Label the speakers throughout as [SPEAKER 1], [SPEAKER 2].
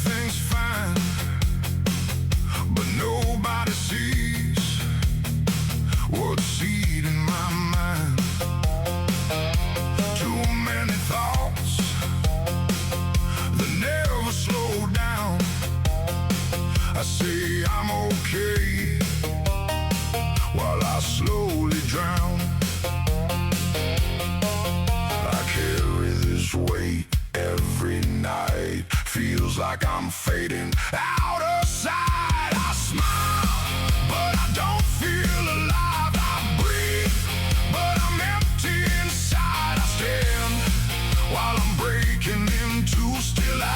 [SPEAKER 1] everything's fine, but nobody sees what's eating my mind. Too many thoughts that never slow down. I say I'm okay while I slowly drown. I carry this weight every night. Feels like I'm fading out of sight. I smile, but I don't feel alive. I breathe, but I'm empty inside. I stand while I'm breaking into still I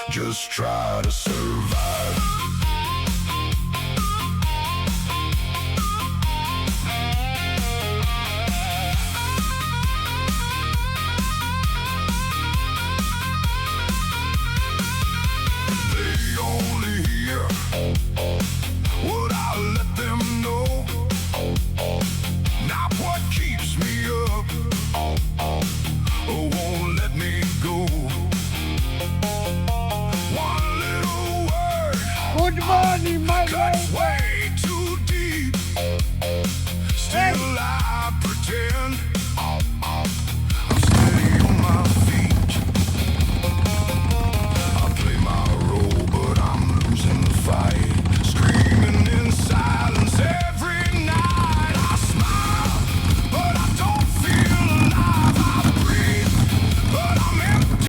[SPEAKER 1] just try to survive.
[SPEAKER 2] Good morning, my lady.